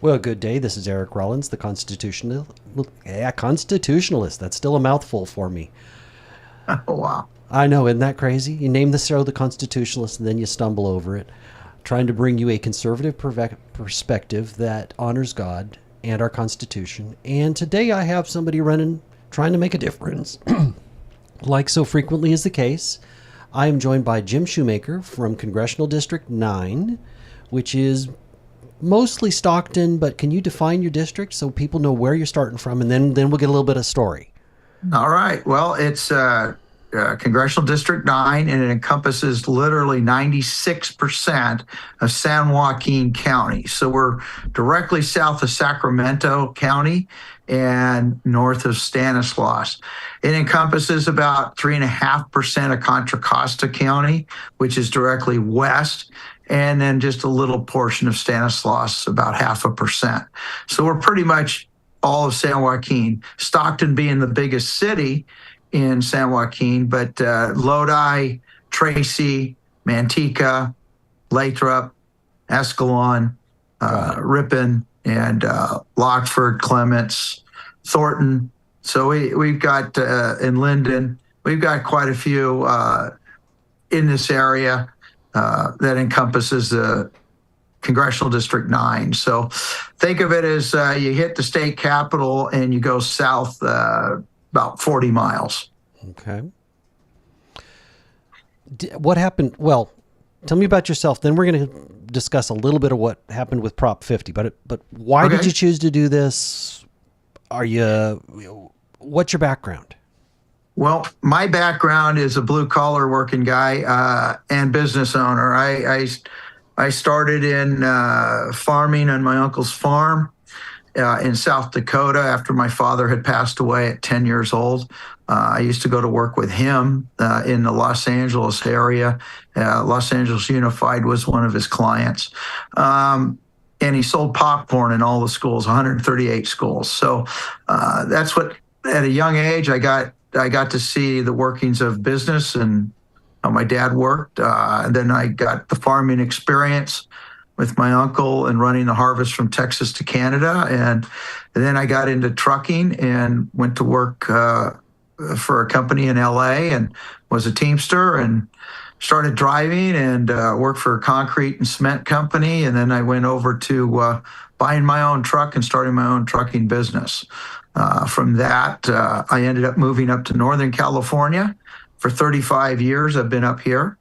Well, good day. This is Eric Rollins, the Constitutionalist. That's still a mouthful for me. Oh, wow. I know, isn't that crazy? You name the show the Constitutionalist, and then you stumble over it. Trying to bring you a conservative perspective that honors God and our Constitution. And today I have somebody trying to make a difference. Like so frequently is the case, I am joined by Jim Shoemaker from Congressional District 9, which is mostly Stockton, but can you define your district so people know where you're starting from, and then we'll get a little bit of story. All right. Well, it's Congressional District 9, and it encompasses literally 96% of San Joaquin County. So we're directly south of Sacramento County and north of Stanislaus. It encompasses about 3.5% of Contra Costa County, which is directly west, and then just a little portion of Stanislaus, about 0.5%. So we're pretty much all of San Joaquin, Stockton being the biggest city in San Joaquin, but Lodi, Tracy, Manteca, Lathrop, Escalon, Ripon, and Lockford, Clements, Thornton. So we've got in Linden, we've got quite a few in this area that encompasses the Congressional District 9. So think of it as you hit the state capitol and you go south about 40 miles. Okay. What happened? Well, tell me about yourself. Then we're going to discuss a little bit of what happened with Prop 50. But why did you choose to do this? What's your background? Well, my background is a blue-collar working guy and business owner. I started in farming on my uncle's farm in South Dakota after my father had passed away at 10 years old. I used to go to work with him in the Los Angeles area. Los Angeles Unified was one of his clients. And he sold popcorn in all the schools, 138 schools. So that's what, at a young age, I got to see the workings of business and how my dad worked. And then I got the farming experience with my uncle and running the harvest from Texas to Canada. And then I got into trucking and went to work for a company in LA and was a Teamster and started driving and worked for a concrete and cement company. And then I went over to buying my own truck and starting my own trucking business. From that, I ended up moving up to Northern California. For 35 years, I've been up here.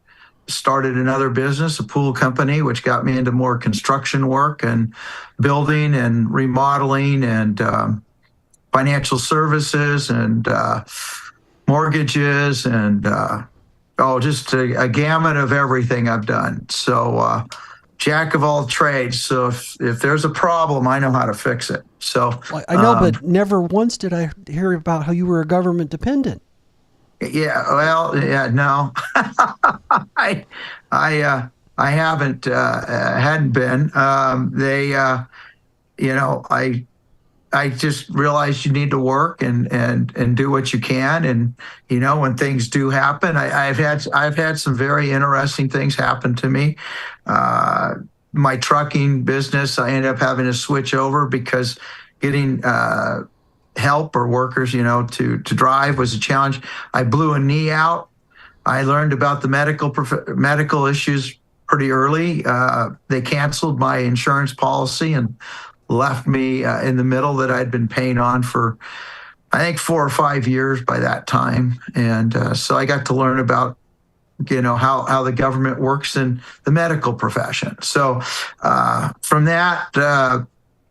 Started another business, a pool company, which got me into more construction work and building and remodeling and financial services and mortgages and just a gamut of everything I've done. So jack of all trades. So if there's a problem, I know how to fix it. So I know, but never once did I hear about how you were a government dependent. Yeah, well, yeah, no, I haven't, hadn't been. I just realized you need to work and do what you can, and when things do happen, I've had some very interesting things happen to me. My trucking business, I ended up having to switch over because getting help or workers, to drive was a challenge. I blew a knee out. I learned about the medical issues pretty early. They canceled my insurance policy and left me in the middle that I'd been paying on for, I think, 4 or 5 years by that time. And so I got to learn about, how the government works in the medical profession. So from that,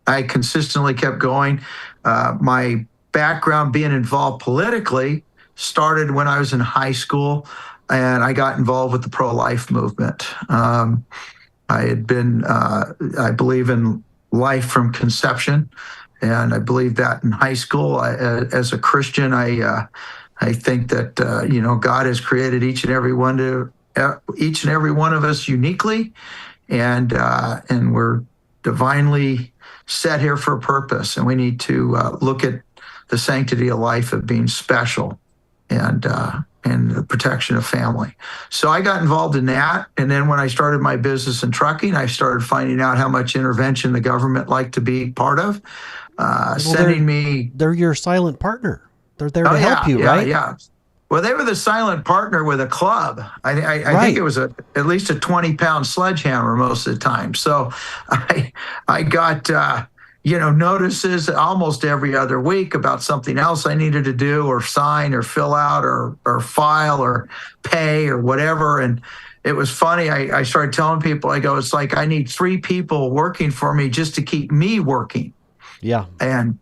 I consistently kept going. My background being involved politically started when I was in high school, and I got involved with the pro-life movement. I had been, I believe in life from conception, and I believe that in high school. As a Christian, I think that God has created each and every one of us uniquely, and we're divinely set here for a purpose, and we need to look at the sanctity of life of being special. And and the protection of family. So I got involved in that. And then when I started my business in trucking, I started finding out how much intervention the government liked to be part of, sending me. They're your silent partner. They're there Oh, to help you, yeah, right? yeah. Well, they were the silent partner with a club. I think it was at least a 20-pound sledgehammer most of the time. So I got notices almost every other week about something else I needed to do or sign or fill out or file or pay or whatever. And it was funny. I started telling people, I go, it's like I need 3 people working for me just to keep me working. Yeah. And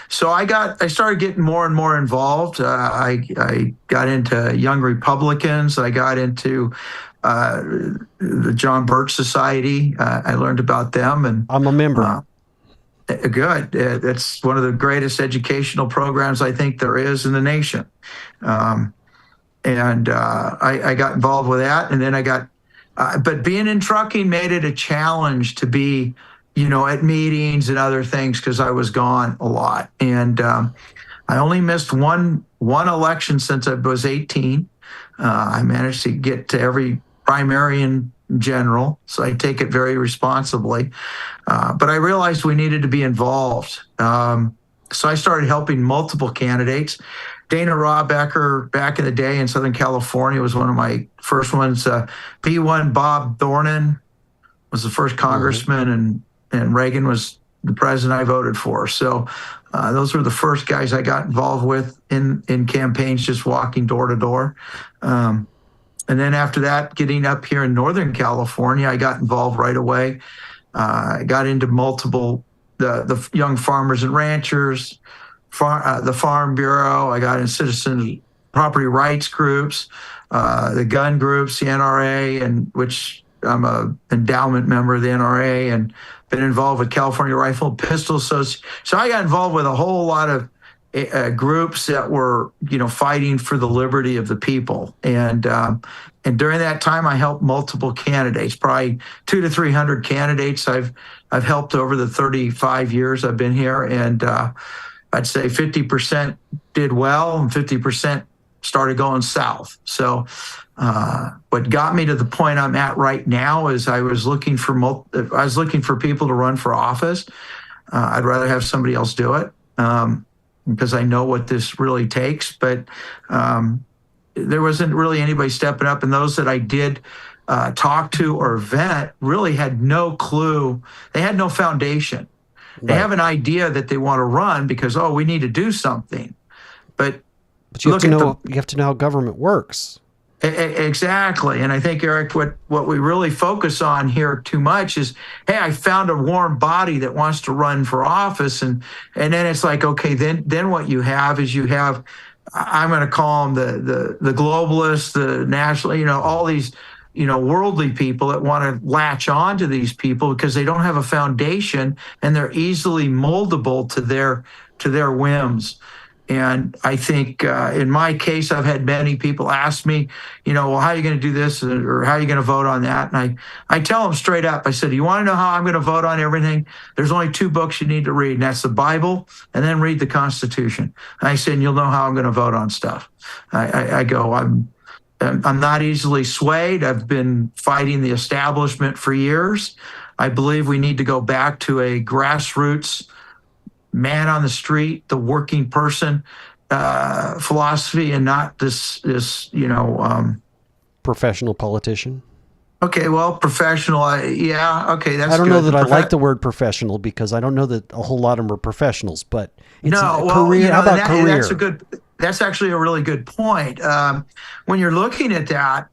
so I started getting more and more involved. I got into Young Republicans. I got into the John Birch Society. I learned about them, and I'm a member. Good. It's one of the greatest educational programs I think there is in the nation. I got involved with that, and then but being in trucking made it a challenge to be at meetings and other things because I was gone a lot. And I only missed one election since I was 18. I managed to get to every primary and general, so I take it very responsibly. But I realized we needed to be involved. So I started helping multiple candidates. Dana Rawbecker, back in the day in Southern California, was one of my first ones. P1 Bob Thornan was the first congressman, and Reagan was the president I voted for. So those were the first guys I got involved with in campaigns, just walking door to door. And then after that, getting up here in Northern California, I got involved right away. I got into multiple, the Young Farmers and Ranchers, the Farm Bureau. I got in citizen property rights groups, the gun groups, the NRA, and which I'm a endowment member of the NRA, and been involved with California Rifle and Pistol Association. So I got involved with a whole lot of groups that were, fighting for the liberty of the people. And during that time, I helped multiple candidates, probably 200 to 300 candidates. I've helped over the 35 years I've been here, and I'd say 50% did well, and 50% started going south. So what got me to the point I'm at right now is I was looking for people to run for office. I'd rather have somebody else do it because I know what this really takes. But there wasn't really anybody stepping up, and those that I did talk to or vet really had no clue. They had no foundation. They have an idea that they want to run because, we need to do something. But you have to know how government works. Exactly. And I think, Eric, what we really focus on here too much is, hey, I found a warm body that wants to run for office. And then it's like, okay, then what you have is I'm going to call them the globalists, the national, all these, worldly people that want to latch on to these people because they don't have a foundation and they're easily moldable to their whims. And I think in my case, I've had many people ask me, well, how are you going to do this or how are you going to vote on that? And I tell them straight up, I said, you want to know how I'm going to vote on everything? There's only 2 books you need to read, and that's the Bible and then read the Constitution. And I said, and you'll know how I'm going to vote on stuff. I go, I'm not easily swayed. I've been fighting the establishment for years. I believe we need to go back to a grassroots man on the street, the working person philosophy, and not this professional politician. Okay, well, professional, yeah, okay, that's I don't good. know that I like the word professional because I don't know that a whole lot of them are professionals, but it's career. How about career? That's actually a really good point. When you're looking at that,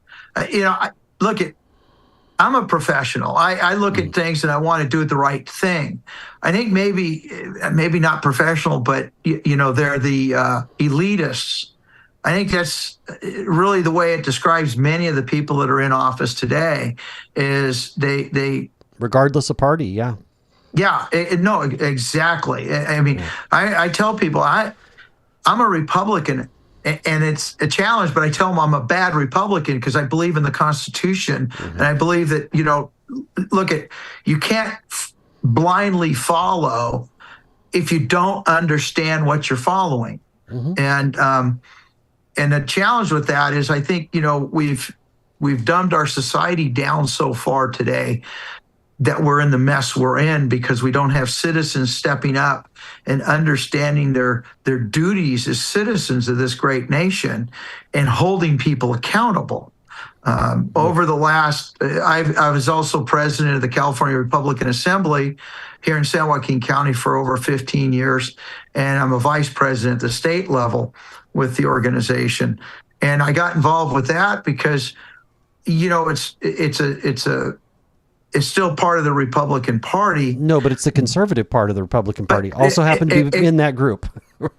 I'm a professional. I look at things and I want to do the right thing. I think maybe not professional, but they're the elitists. I think that's really the way it describes many of the people that are in office today. Is they regardless of party, yeah. Yeah, no, exactly. I mean, I tell people I'm a Republican. And it's a challenge, but I tell them I'm a bad Republican because I believe in the Constitution. And I believe that, you can't blindly follow if you don't understand what you're following. And and the challenge with that is, I think, we've dumbed our society down so far today that we're in the mess we're in because we don't have citizens stepping up and understanding their duties as citizens of this great nation and holding people accountable. Over the last, I was also president of the California Republican Assembly here in San Joaquin County for over 15 years, and I'm a vice president at the state level with the organization. And I got involved with that because, it's still part of the Republican Party. No, but it's the conservative part of the Republican Party. Also happened to be in that group.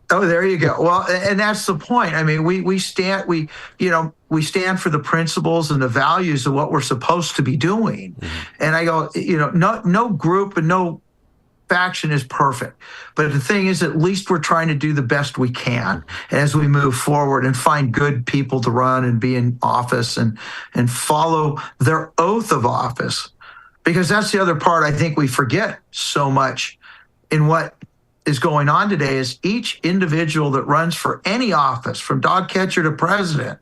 Oh, there you go. Well, and that's the point. I mean, we stand for the principles and the values of what we're supposed to be doing. Mm-hmm. And I go, no group and no faction is perfect. But the thing is, at least we're trying to do the best we can as we move forward and find good people to run and be in office and follow their oath of office. Because that's the other part I think we forget so much in what is going on today is each individual that runs for any office, from dog catcher to president,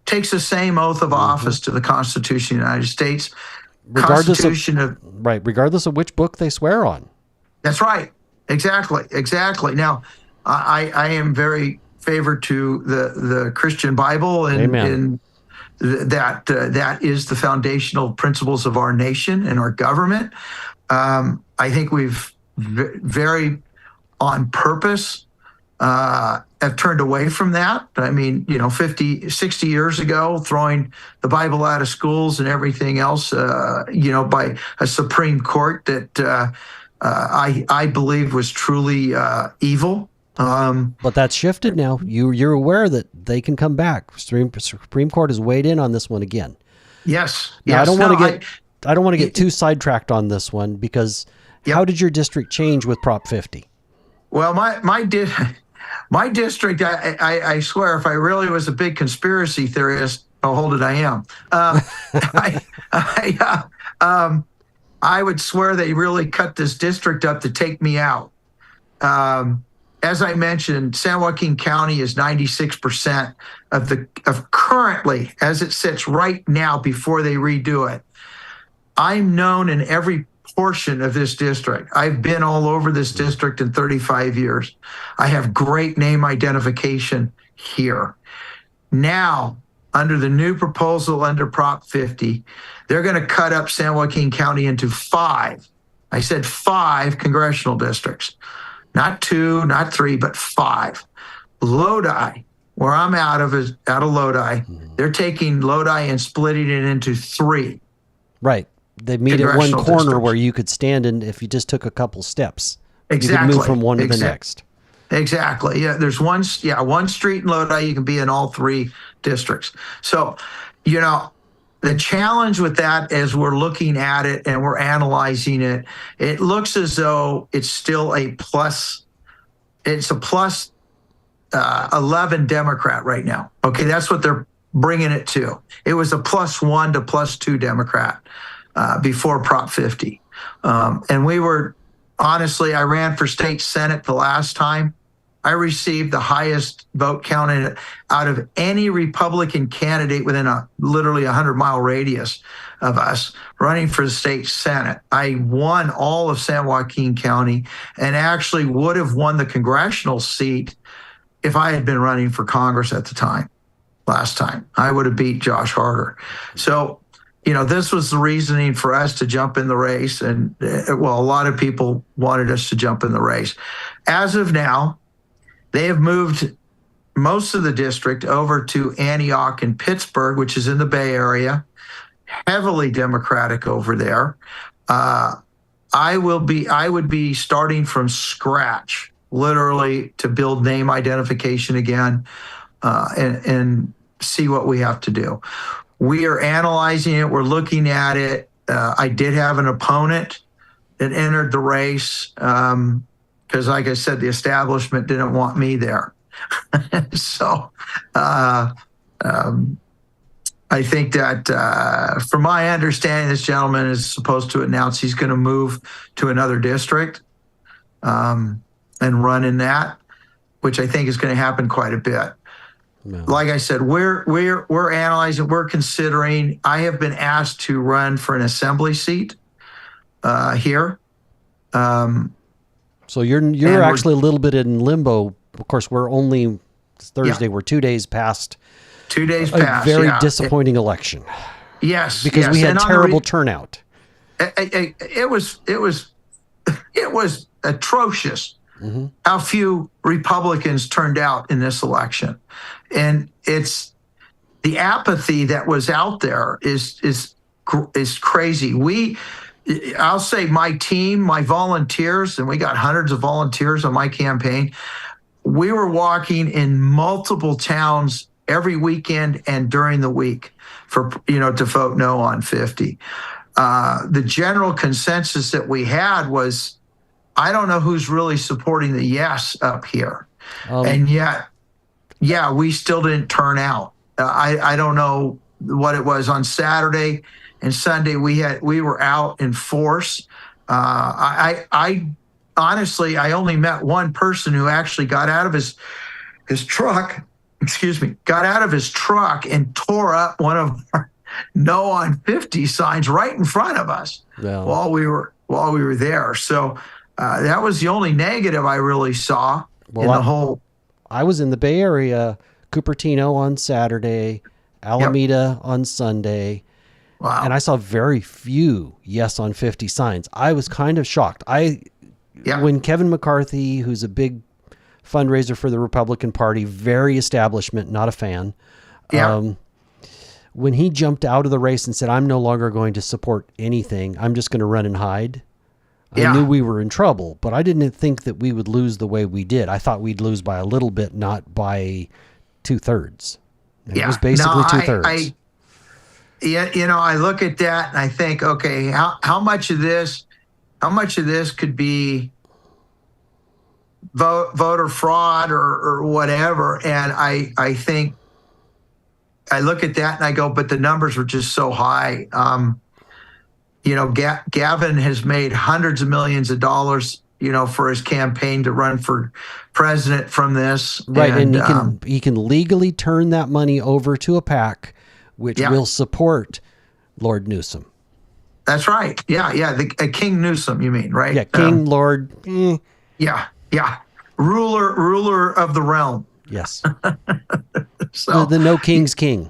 takes the same oath of office to the Constitution of the United States. Regardless of which book they swear on. That's right. Exactly. Now, I am very favored to the Christian Bible and that is the foundational principles of our nation and our government. I think we've very on purpose have turned away from that. I mean, 50, 60 years ago, throwing the Bible out of schools and everything else, by a Supreme Court that I believe was truly evil. But that's shifted now. You're aware that they can come back. Supreme Court has weighed in on this one again. Yes. Now, I don't want to get too sidetracked on this one because how did your district change with Prop 50? Well, my district, I swear, if I really was a big conspiracy theorist, how old I am, I would swear they really cut this district up to take me out. As I mentioned, San Joaquin County is 96% of currently, as it sits right now before they redo it. I'm known in every portion of this district. I've been all over this district in 35 years. I have great name identification here. Now, under the new proposal under Prop 50, they're going to cut up San Joaquin County into 5. I said 5 congressional districts. Not 2, not 3, but 5. Lodi, where I'm out of Lodi, they're taking Lodi and splitting it into 3. Right. They meet at one corner where you could stand in if you just took a couple steps. Exactly. You could move from one to the next. Exactly. Yeah, there's one street in Lodi, you can be in all 3 districts. So, the challenge with that as we're looking at it and we're analyzing it, it looks as though it's still a plus. It's a plus 11 Democrat right now. Okay, that's what they're bringing it to. It was a +1 to +2 Democrat before Prop 50. And we were, honestly, I ran for state Senate the last time. I received the highest vote count out of any Republican candidate within literally 100-mile radius of us running for the state Senate. I won all of San Joaquin County and actually would have won the congressional seat if I had been running for Congress at the time. Last time, I would have beat Josh Harder. So, this was the reasoning for us to jump in the race. And, a lot of people wanted us to jump in the race. As of now, they have moved most of the district over to Antioch and Pittsburgh, which is in the Bay Area, heavily Democratic over there. I would be starting from scratch, literally, to build name identification again and see what we have to do. We are analyzing it. We're looking at it. I did have an opponent that entered the race. Because, like I said, the establishment didn't want me there. So I think that from my understanding, this gentleman is supposed to announce he's going to move to another district and run in that, which I think is going to happen quite a bit. No. like I said, we're analyzing, we're considering. I have been asked to run for an assembly seat here. So you're actually a little bit in limbo. Of course, it's Thursday. We're 2 days past. 2 days a past. very disappointing election. Yes, because we had terrible turnout. It was atrocious how few Republicans turned out in this election, and it's the apathy that was out there is crazy. I'll say my team, my volunteers, and we got hundreds of volunteers on my campaign. We were walking in multiple towns every weekend and during the week to vote no on 50. The general consensus that we had was, I don't know who's really supporting the yes up here. And yet, we still didn't turn out. I don't know what it was on Saturday and Sunday. We were out in force. I honestly, I only met one person who actually got out of his truck, got out of his truck and tore up one of our no on 50 signs right in front of us while we were there. So that was the only negative I really saw in the whole. I was in the Bay Area, Cupertino on Saturday, Alameda on Sunday. Wow. And I saw very few yes on 50 signs. I was kind of shocked. When Kevin McCarthy, who's a big fundraiser for the Republican Party, very establishment, not a fan. When he jumped out of the race and said, I'm no longer going to support anything, I'm just going to run and hide, I knew we were in trouble, but I didn't think that we would lose the way we did. I thought we'd lose by a little bit, not by 2/3. It was basically 2/3. I look at that and I think, okay, how much of this could be voter fraud or whatever? And I think I look at that and I go, but the numbers were just so high. Gavin has made hundreds of millions of dollars, for his campaign to run for president from this. Right. And he can legally turn that money over to a PAC, which will support Lord Newsom. That's right. Yeah. King Newsom, you mean, right? Yeah. King, Lord. Yeah. Ruler of the realm. Yes. So the no king's king.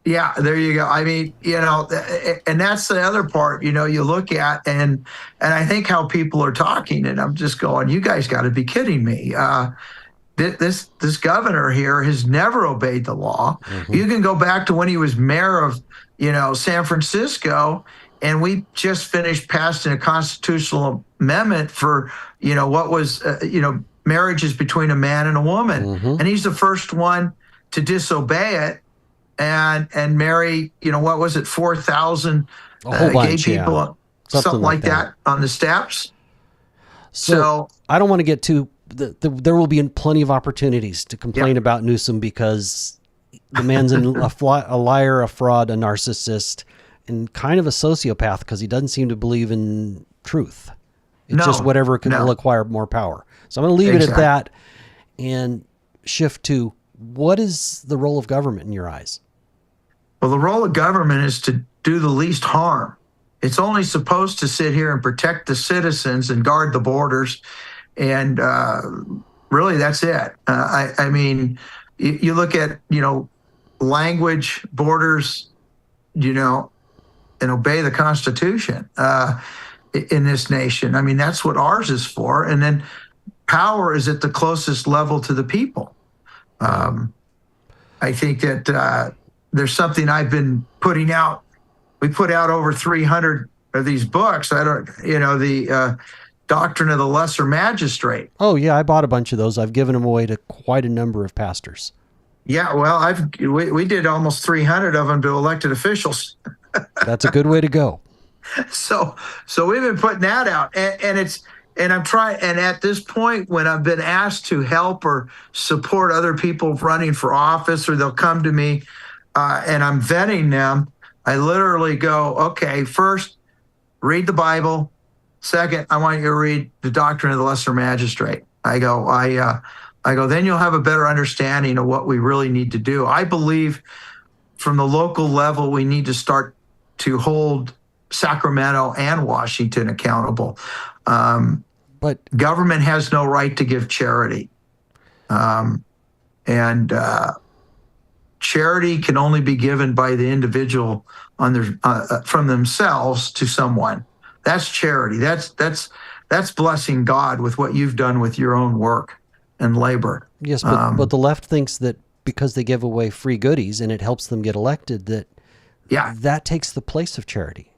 Yeah, there you go. I mean, and that's the other part, you look at and I think how people are talking, and I'm just going, you guys got to be kidding me. This governor here has never obeyed the law. You can go back to when he was mayor of, San Francisco, and we just finished passing a constitutional amendment for, what was, marriages between a man and a woman. And he's the first one to disobey it and marry, what was it, 4,000 gay people, something like that on the steps. So I don't want to get too, there will be plenty of opportunities to complain about Newsom because the man's a liar, a fraud, a narcissist, and kind of a sociopath because he doesn't seem to believe in truth. It's just whatever will acquire more power. So I'm going to leave it at that and shift to, what is the role of government in your eyes? Well, the role of government is to do the least harm. It's only supposed to sit here and protect the citizens and guard the borders. And really, that's it. I mean, you look at, language, borders, and obey the Constitution in this nation. I mean, that's what ours is for. And then power is at the closest level to the people. I think that there's something I've been putting out. We put out over 300 of these books. The Doctrine of the Lesser Magistrate. Oh yeah, I bought a bunch of those. I've given them away to quite a number of pastors. Yeah, well, we did almost 300 of them to elected officials. That's a good way to go. So we've been putting that out, and I'm trying. And at this point, when I've been asked to help or support other people running for office, or they'll come to me, and I'm vetting them, I literally go, okay, first, read the Bible. Second, I want you to read the Doctrine of the Lesser Magistrate. I go, I go, then you'll have a better understanding of what we really need to do. I believe from the local level, we need to start to hold Sacramento and Washington accountable. But government has no right to give charity. And charity can only be given by the individual on their from themselves to someone. That's charity. That's blessing God with what you've done with your own work and labor. Yes, but the left thinks that because they give away free goodies and it helps them get elected, that takes the place of charity.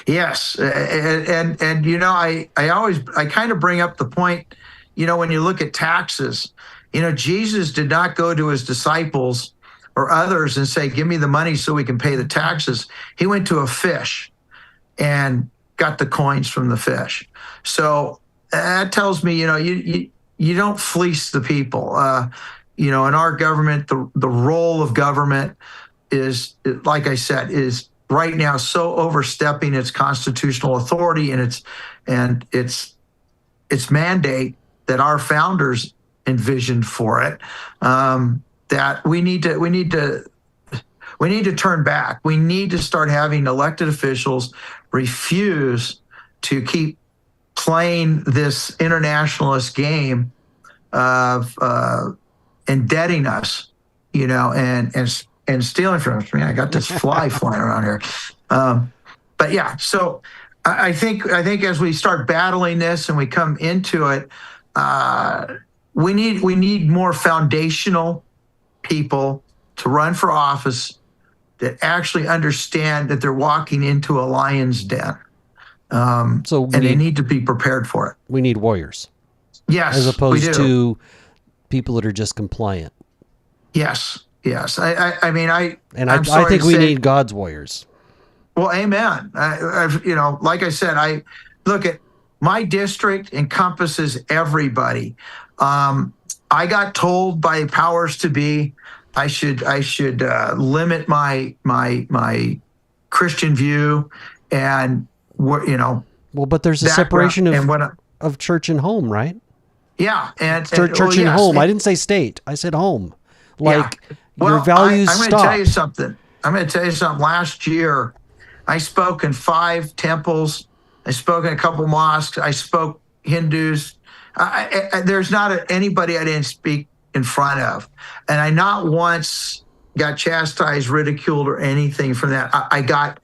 Yes, and you know, I kind of bring up the point, you know, when you look at taxes, you know, Jesus did not go to his disciples or others and say, give me the money so we can pay the taxes. He went to a fish and got the coins from the fish. So that tells me, you know, you don't fleece the people. You know, in our government, the role of government is, like I said, is right now so overstepping its constitutional authority and its mandate that our founders envisioned for it, that we need to turn back. We need to start having elected officials refuse to keep playing this internationalist game of indebting us, you know, and stealing from us. I mean, I got this fly flying around here. But yeah, so I think as we start battling this and we come into it, we need more foundational people to run for office that actually understand that they're walking into a lion's den. They need to be prepared for it. We need warriors. Yes, as opposed to people that are just compliant. Yes. I mean, I think we need God's warriors. Well, amen. I've, you know, like I said, I look at my district encompasses everybody. I got told by powers to be I should limit my Christian view and you know. Well, but there's a separation of church and home, right? Yeah, and church and home. I didn't say state. I said home. Like your values. I'm going to tell you something. Last year, I spoke in 5 temples. I spoke in a couple mosques. I spoke Hindus. There's not anybody I didn't speak in front of, and I not once got chastised, ridiculed, or anything from that. I got,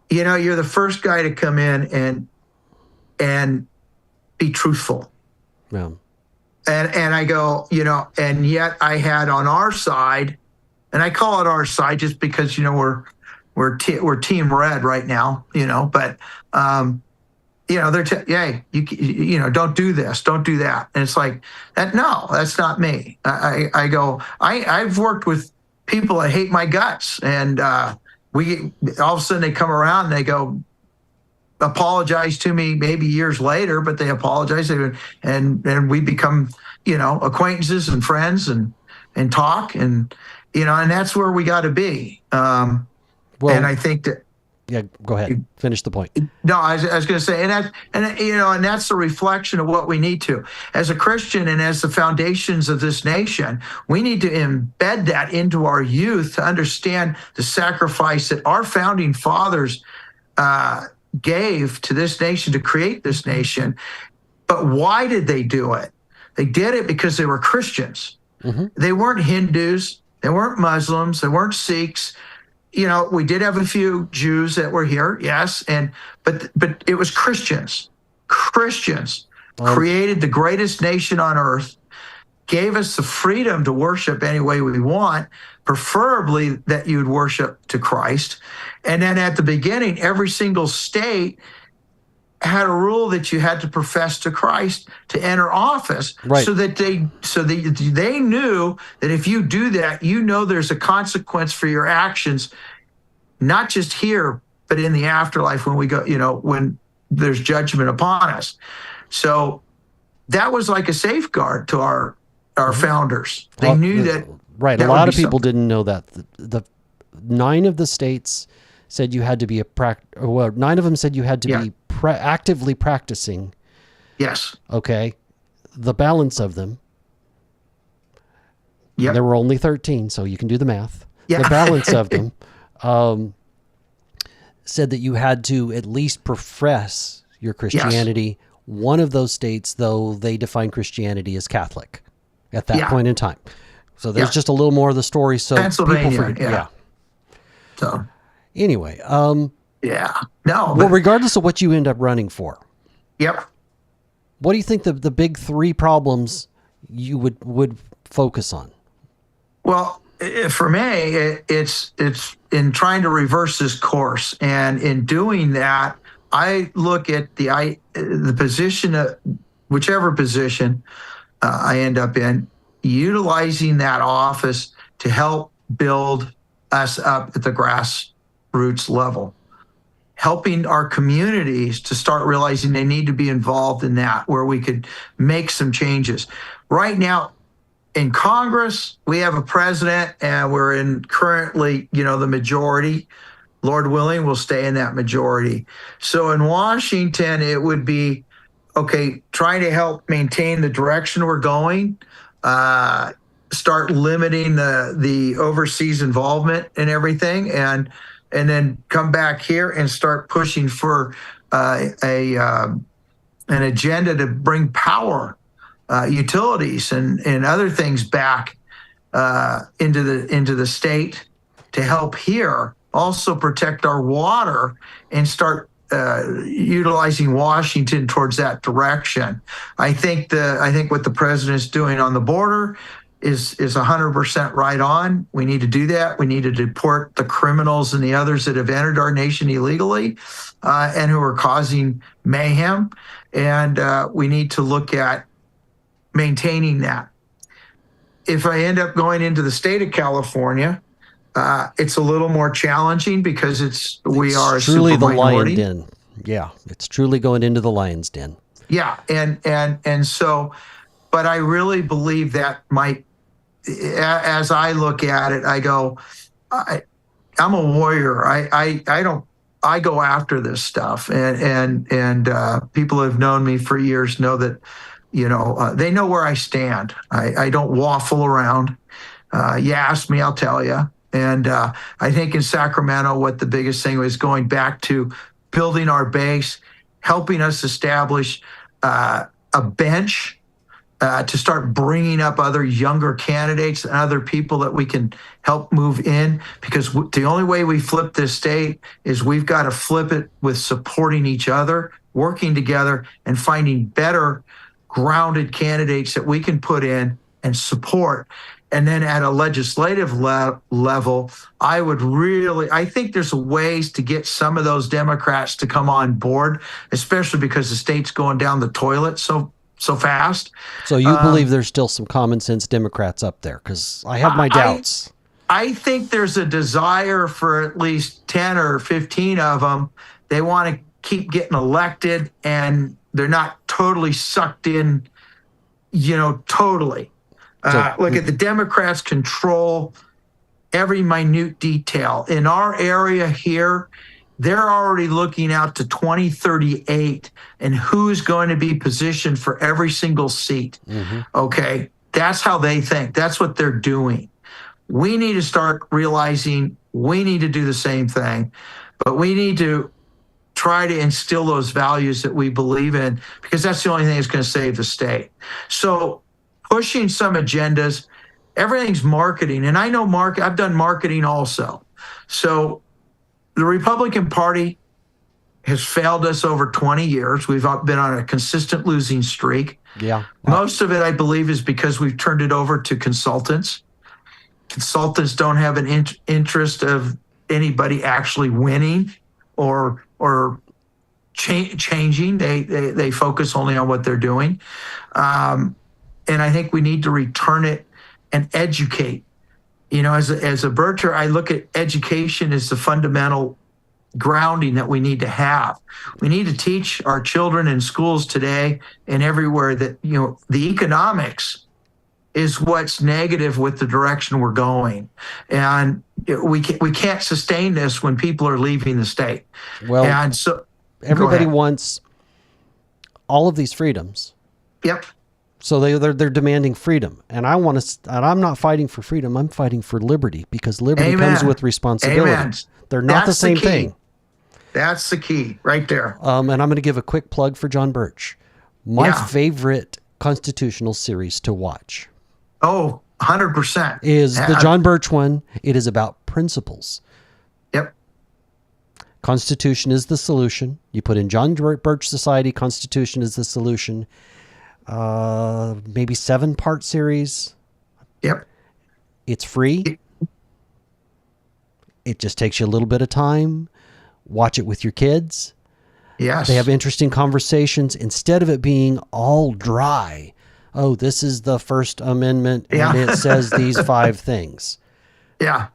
you know, you're the first guy to come in and be truthful. Yeah. And I go, you know, and yet I had on our side, and I call it our side just because, you know, we're team red right now, you know, but you know, they're you know, don't do this, don't do that, and it's like that. No, that's not me. I go, I've worked with people that hate my guts, and we all of a sudden they come around and they go, apologize to me maybe years later, but they apologize and we become, you know, acquaintances and friends and talk, and you know, and that's where we got to be. And I think that. Yeah, go ahead. Finish the point. No, I was going to say, and you know, and that's a reflection of what we need to, as a Christian and as the foundations of this nation, we need to embed that into our youth to understand the sacrifice that our founding fathers gave to this nation to create this nation. But why did they do it? They did it because they were Christians. Mm-hmm. They weren't Hindus. They weren't Muslims. They weren't Sikhs. You know, we did have a few Jews that were here, yes, but it was Christians. Christians created the greatest nation on earth, gave us the freedom to worship any way we want, preferably that you'd worship to Christ. And then at the beginning, every single state had a rule that you had to profess to Christ to enter office, right. so that they knew that if you do that, you know there's a consequence for your actions, not just here, but in the afterlife when we go, you know, when there's judgment upon us. So that was like a safeguard to our founders. They knew that. Right. That a lot of people didn't know that. The 9 of the states said you had to be 9 of them said you had to be actively practicing. Yes. Okay. The balance of them Yep. There were only 13, so you can do the math. Yeah. The balance of them said that you had to at least profess your Christianity. Yes. One of those states, though, they define Christianity as Catholic at that point in time. So there's just a little more of the story. So Pennsylvania, people forget. So anyway, no. Well, regardless of what you end up running for, what do you think the big three problems you would focus on? Well, for me, it's in trying to reverse this course, and in doing that, I look at the position, whichever position I end up in, utilizing that office to help build us up at the grassroots level, helping our communities to start realizing they need to be involved in that, where we could make some changes. Right now, in Congress, we have a president, and we're in currently, the majority. Lord willing, we'll stay in that majority. So in Washington, it would be, trying to help maintain the direction we're going, start limiting the overseas involvement and everything, and then come back here and start pushing for an agenda to bring power, utilities and other things back into the state to help here. Also protect our water and start utilizing Washington towards that direction. I think what the president's doing on the border is 100% right on. We need to do that. We need to deport the criminals and the others that have entered our nation illegally and who are causing mayhem. And we need to look at maintaining that. If I end up going into the state of California, it's a little more challenging because we are truly the lion den. Yeah, it's truly going into the lion's den. Yeah, and so, but I really believe that as I look at it, I go, I'm a warrior. I go after this stuff, and people who have known me for years know that, they know where I stand. I don't waffle around. You ask me, I'll tell you. And I think in Sacramento, what the biggest thing was going back to building our base, helping us establish a bench to start bringing up other younger candidates and other people that we can help move in. Because the only way we flip this state is we've got to flip it with supporting each other, working together, and finding better grounded candidates that we can put in and support. And then at a legislative level, I think there's ways to get some of those Democrats to come on board, especially because the state's going down the toilet so fast. So you believe there's still some common sense Democrats up there? Because I have my doubts. I think there's a desire for at least 10 or 15 of them. They want to keep getting elected, and they're not totally sucked in, totally. Look at the Democrats control every minute detail. In our area here, they're already looking out to 2038 and who's going to be positioned for every single seat. Mm-hmm. Okay, that's how they think. That's what they're doing. We need to start realizing we need to do the same thing, but we need to try to instill those values that we believe in, because that's the only thing that's going to save the state. So pushing some agendas, everything's marketing. And I know I've done marketing also. So the Republican Party has failed us over 20 years. We've been on a consistent losing streak. Yeah. Most of it, I believe, is because we've turned it over to consultants. Consultants don't have an interest of anybody actually winning or changing. They focus only on what they're doing. And I think we need to return it and educate. As a Berter, I look at education as the fundamental grounding that we need to have. We need to teach our children in schools today and everywhere that, the economics is what's negative with the direction we're going. And we can't sustain this when people are leaving the state. Well, and so everybody wants all of these freedoms. Yep. So they're demanding freedom, and and I'm not fighting for freedom. I'm fighting for liberty, because liberty comes with responsibility. Amen. They're not the same thing. That's the key right there. And I'm going to give a quick plug for John Birch. My favorite constitutional series to watch. Oh, 100%. Is the John Birch one. It is about principles. Yep. Constitution is the solution. You put in John Birch Society, Constitution is the solution. Maybe 7-part series. Yep. It's free. It just takes you a little bit of time. Watch it with your kids. Yes. They have interesting conversations instead of it being all dry. Oh, this is the First Amendment and it says these 5 things. Yeah.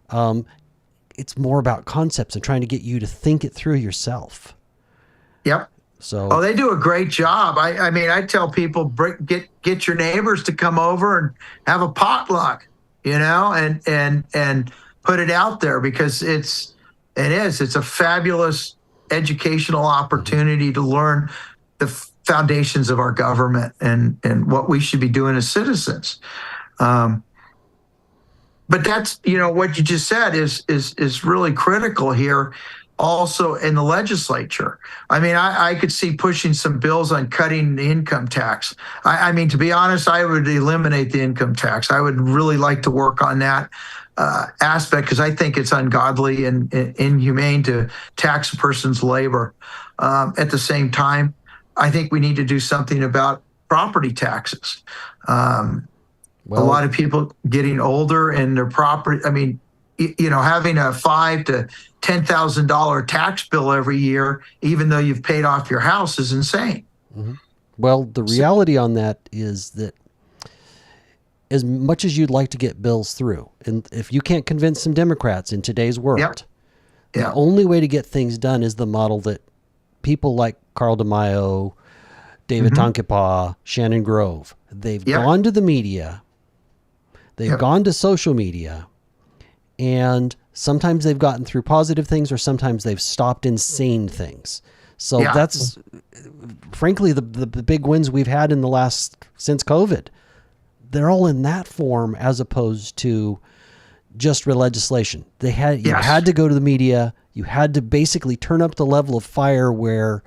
It's more about concepts and trying to get you to think it through yourself. Yep. So, they do a great job. I mean, I tell people, get your neighbors to come over and have a potluck, and put it out there, because it's a fabulous educational opportunity to learn the foundations of our government and what we should be doing as citizens. But that's, what you just said is really critical here. Also in the legislature. I mean, I could see pushing some bills on cutting the income tax. I mean, to be honest, I would eliminate the income tax. I would really like to work on that aspect, because I think it's ungodly and inhumane to tax a person's labor. At the same time, I think we need to do something about property taxes. A lot of people getting older and their property, I mean, having a $5,000 to $10,000 tax bill every year, even though you've paid off your house, is insane. Mm-hmm. Well, the reality on that is that as much as you'd like to get bills through, and if you can't convince some Democrats in today's world, the only way to get things done is the model that people like Carl DeMaio, David Tonkepaw, Shannon Grove, they've gone to the media, they've gone to social media, and sometimes they've gotten through positive things, or sometimes they've stopped insane things. So that's, frankly, the big wins we've had in since COVID. They're all in that form, as opposed to just legislation. You had to go to the media. You had to basically turn up the level of fire where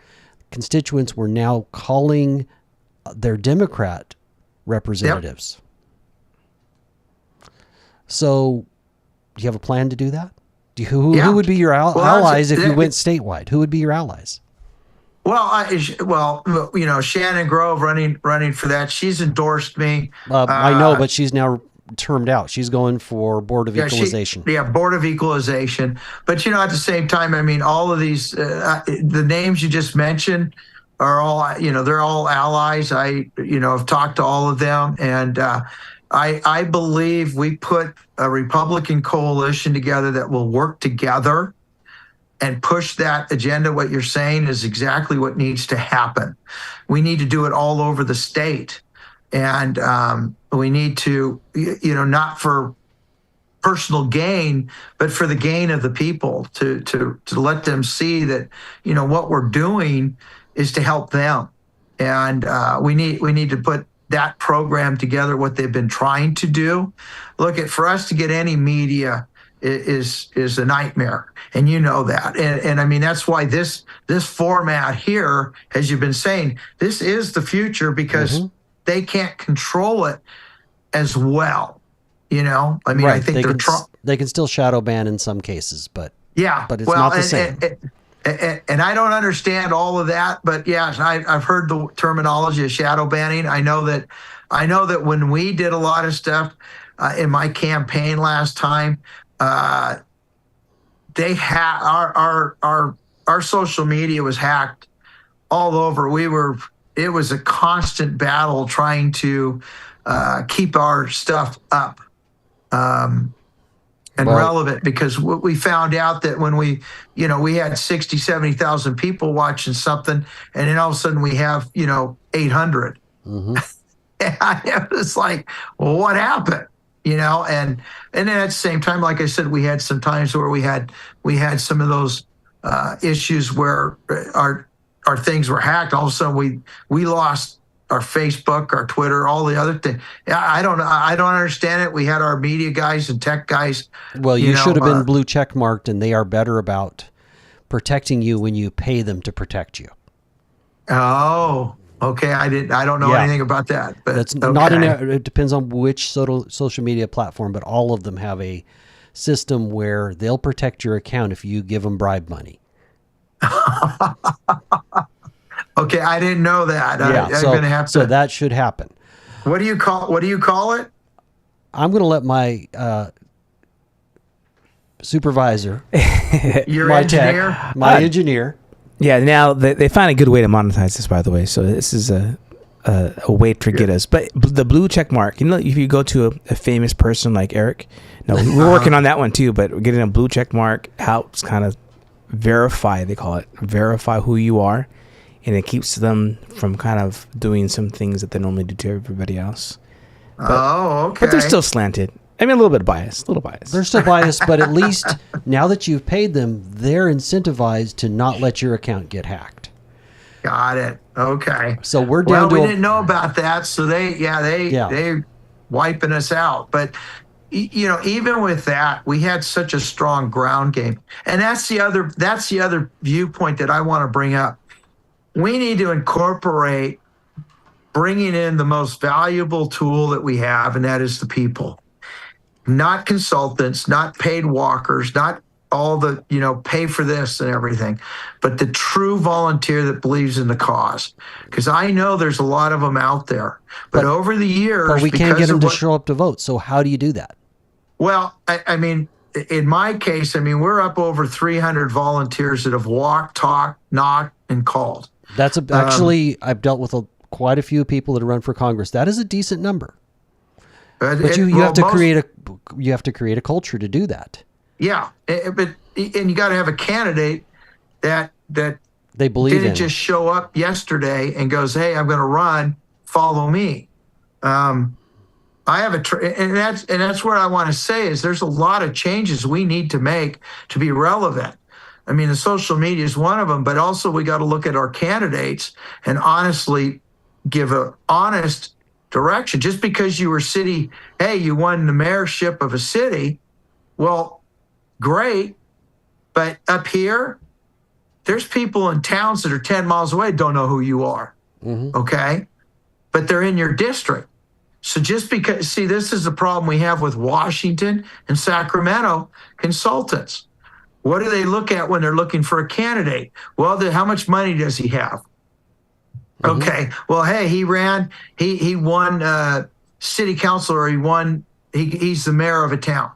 constituents were now calling their Democrat representatives. So, do you have a plan to do that? Who would be your allies if you went statewide? Who would be your allies? Well, Shannon Grove running for that. She's endorsed me. I know, but she's now termed out. She's going for Board of Equalization. Board of Equalization. But at the same time, I mean, all of these the names you just mentioned are all they're all allies. I have talked to all of them, and I believe we put a Republican coalition together that will work together and push that agenda. What you're saying is exactly what needs to happen. We need to do it all over the state. And we need to, not for personal gain, but for the gain of the people, to let them see that, what we're doing is to help them. And we need to put that program together, what they've been trying to do. Look, for us to get any media is a nightmare, and that. And I mean, that's why this format here, as you've been saying, this is the future, because they can't control it as well. I mean, I think they can still shadow ban in some cases, but it's not the same. And I don't understand all of that, but yes, I've heard the terminology of shadow banning. I know that when we did a lot of stuff in my campaign last time, they had our social media was hacked all over. It was a constant battle trying to keep our stuff up and relevant, because we found out that when we had 60, 70,000 people watching something, and then all of a sudden we have 800. And it was like, well, what happened? And then at the same time, like I said, we had some times where we had some of those issues where our things were hacked. All of a sudden we lost our Facebook, our Twitter, all the other things. I don't know. I don't understand it. We had our media guys and tech guys. Well, you should have been blue check marked, and they are better about protecting you when you pay them to protect you. Oh, okay. I don't know anything about that. But that's not it depends on which social media platform, but all of them have a system where they'll protect your account if you give them bribe money. Okay, I didn't know that. Yeah, I'm gonna have to. So that should happen. What do you call it? I'm going to let my supervisor, your engineer, engineer. Yeah, now they find a good way to monetize this, by the way. So this is a way to get us. But the blue check mark, if you go to a famous person like Eric, we're working on that one too. But we're getting a blue check mark helps kind of verify. They call it verify who you are, and it keeps them from kind of doing some things that they normally do to everybody else. But, okay. But they're still slanted. I mean, a little bit biased, They're still biased, but at least now that you've paid them, they're incentivized to not let your account get hacked. Got it. Okay. So we're down to. We didn't know about that, so they wiping us out. But even with that, we had such a strong ground game, and that's the other viewpoint that I want to bring up. We need to incorporate bringing in the most valuable tool that we have, and that is the people. Not consultants, not paid walkers, not all the, pay for this and everything, but the true volunteer that believes in the cause. Because I know there's a lot of them out there. But over the years... But we can't get them to show up to vote. So how do you do that? Well, I mean, in my case, we're up over 300 volunteers that have walked, talked, knocked, and called. That's actually, I've dealt with quite a few people that have run for Congress. That is a decent number. But you have to create a culture to do that. Yeah, and you got to have a candidate that they believe didn't just show up yesterday and goes, "Hey, I'm going to run. Follow me." I have and that's what I want to say is there's a lot of changes we need to make to be relevant. The social media is one of them, but also we got to look at our candidates and honestly give an honest direction. Just because you were you won the mayorship of a city, well, great. But up here, there's people in towns that are 10 miles away don't know who you are. Mm-hmm. Okay? But they're in your district. So just because, this is the problem we have with Washington and Sacramento consultants. What do they look at when they're looking for a candidate? Well, how much money does he have? Mm-hmm. Okay. Well, hey, he won city council, or he's the mayor of a town.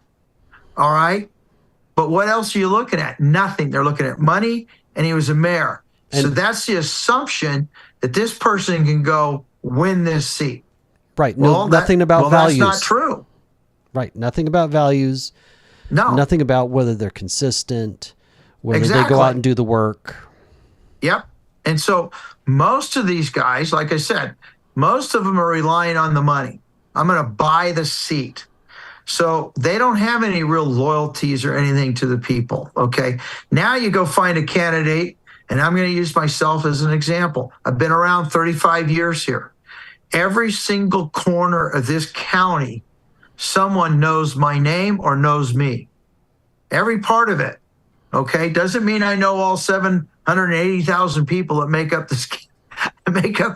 All right. But what else are you looking at? Nothing. They're looking at money, and he was a mayor. So that's the assumption that this person can go win this seat. Right. Nothing about values. That's not true. Right. Nothing about values. No. Nothing about whether they're consistent, whether they go out and do the work. Yep. And so most of these guys, like I said, most of them are relying on the money. I'm going to buy the seat. So they don't have any real loyalties or anything to the people. Okay. Now you go find a candidate, and I'm going to use myself as an example. I've been around 35 years here. Every single corner of this county, someone knows my name or knows me. Every part of it. Okay. Doesn't mean I know all 780,000 people that make up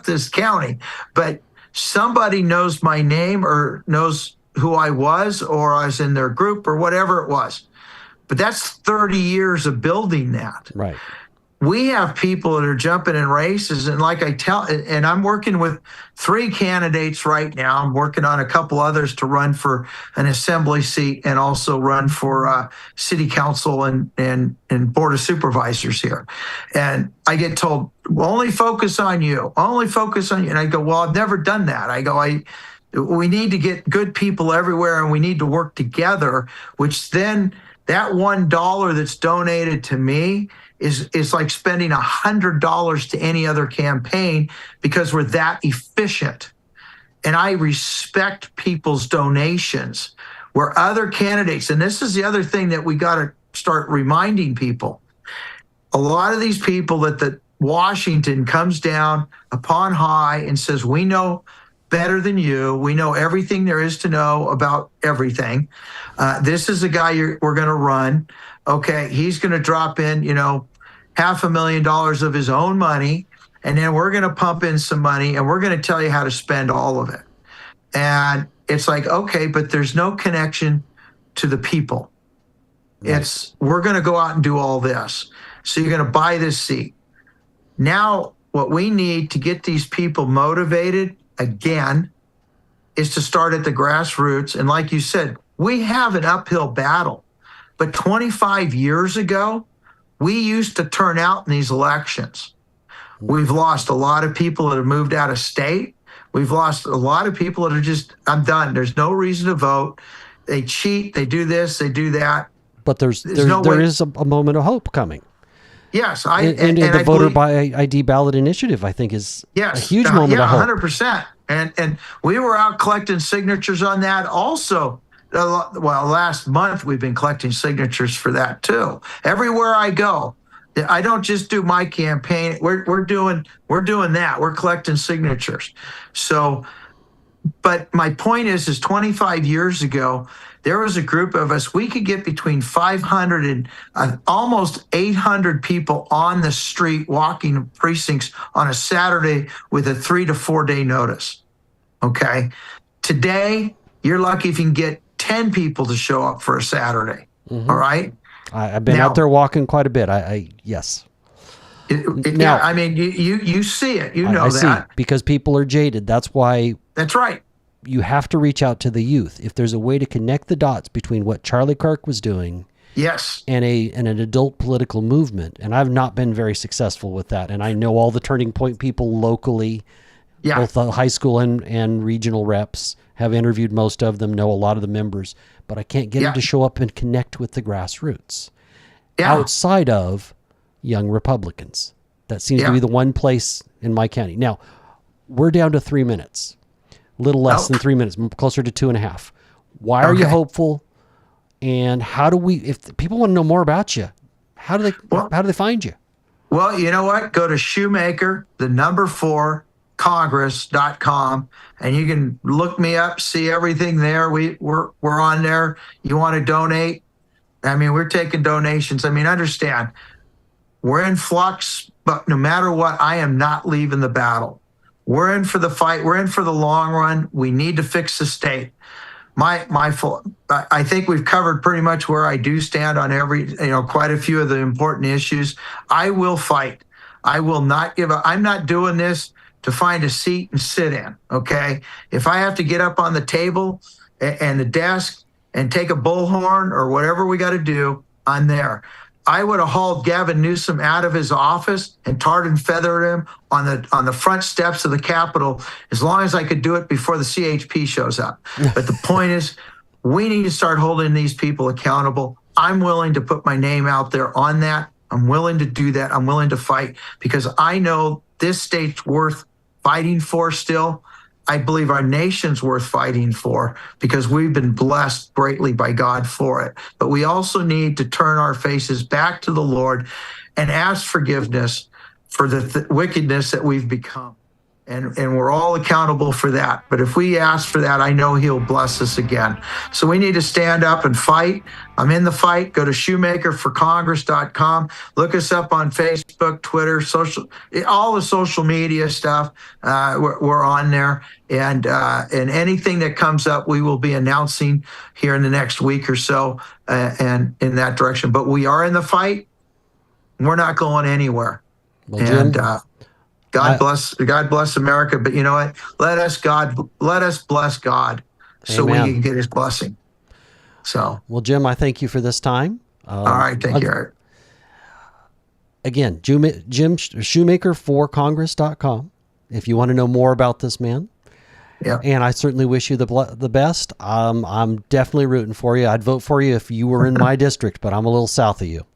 this county, but somebody knows my name or knows who I was, or I was in their group, or whatever it was. But that's 30 years of building that. Right. We have people that are jumping in races, and and I'm working with 3 candidates right now. I'm working on a couple others to run for an assembly seat and also run for city council and board of supervisors here. And I get told, only focus on you. And I go, well, I've never done that. I go, we need to get good people everywhere, and we need to work together, which then that $1 that's donated to me is like spending $100 to any other campaign, because we're that efficient. And I respect people's donations, where other candidates, and this is the other thing that we got to start reminding people. A lot of these people that Washington comes down upon high and says, we know better than you. We know everything there is to know about everything. This is the guy we're going to run. Okay, he's going to drop in, $500,000 of his own money, and then we're going to pump in some money, and we're going to tell you how to spend all of it. And it's like, okay, but there's no connection to the people. Right. We're going to go out and do all this. So you're going to buy this seat. Now, what we need to get these people motivated again is to start at the grassroots. And like you said, we have an uphill battle. But 25 years ago, we used to turn out in these elections. We've lost a lot of people that have moved out of state. We've lost a lot of people that are just, I'm done. There's no reason to vote. They cheat. They do this. They do that. But there is a moment of hope coming. Yes. And the voter by ID ballot initiative, I think, is a huge moment of hope. 100%. And we were out collecting signatures on that also. Well, last month we've been collecting signatures for that too. Everywhere I go, I don't just do my campaign. We're doing that. We're collecting signatures. So, but my point is 25 years ago, there was a group of us. We could get between 500 and almost 800 people on the street walking precincts on a Saturday with a 3 to 4 day notice. Okay, today you're lucky if you can get 10 people to show up for a Saturday. Mm-hmm. All right. I've been out there walking quite a bit. Yes. Now, I mean, you see it. I see, because people are jaded. That's why. That's right. You have to reach out to the youth. If there's a way to connect the dots between what Charlie Kirk was doing, yes, and an adult political movement, and I've not been very successful with that. And I know all the Turning Point people locally, both the high school and regional reps. Have interviewed most of them, know a lot of the members, but I can't get them to show up and connect with the grassroots outside of young Republicans. That seems to be the one place in my county. Now, we're down to 3 minutes, a little less than 3 minutes, closer to 2.5. Why are you hopeful? And how do we, if people want to know more about you, how do they find you? Well, you know what? Go to Shoemaker, the number 4, Congress.com, and you can look me up, see everything there. We're on there. You want to donate? I mean, we're taking donations. I mean, understand, we're in flux, but no matter what, I am not leaving the battle. We're in for the fight. We're in for the long run. We need to fix the state. I think we've covered pretty much where I do stand on quite a few of the important issues. I will fight. I will not give up. I'm not doing this to find a seat and sit in, okay? If I have to get up on the table and the desk and take a bullhorn or whatever we got to do, I'm there. I would have hauled Gavin Newsom out of his office and tarred and feathered him on the front steps of the Capitol as long as I could do it before the CHP shows up. But the point is, we need to start holding these people accountable. I'm willing to put my name out there on that. I'm willing to do that. I'm willing to fight because I know this state's worth fighting for still. I believe our nation's worth fighting for because we've been blessed greatly by God for it. But we also need to turn our faces back to the Lord and ask forgiveness for the wickedness that we've become. And we're all accountable for that. But if we ask for that, I know he'll bless us again. So we need to stand up and fight. I'm in the fight. Go to shoemakerforcongress.com. Look us up on Facebook, Twitter, all the social media stuff. We're on there. And anything that comes up, we will be announcing here in the next week or so and in that direction. But we are in the fight. We're not going anywhere. Well, Jim, God bless America. But you know what? Let us bless God so we can get his blessing. So, well, Jim, I thank you for this time. All right. Thank you, Eric. Again, Jim Shoemaker for Congress.com. If you want to know more about this man. Yeah. And I certainly wish you the best. I'm definitely rooting for you. I'd vote for you if you were in my district, but I'm a little south of you.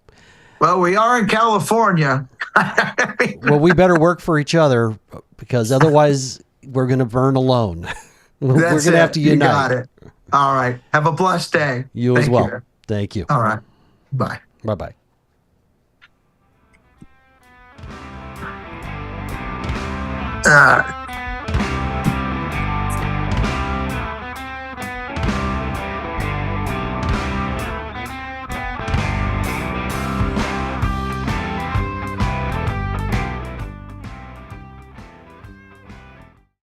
Well, we are in California. Well, we better work for each other because otherwise we're going to burn alone. We're going to have to unite. You got it. All right. Have a blessed day. You as well. Thank you. All right. Bye. Bye-bye.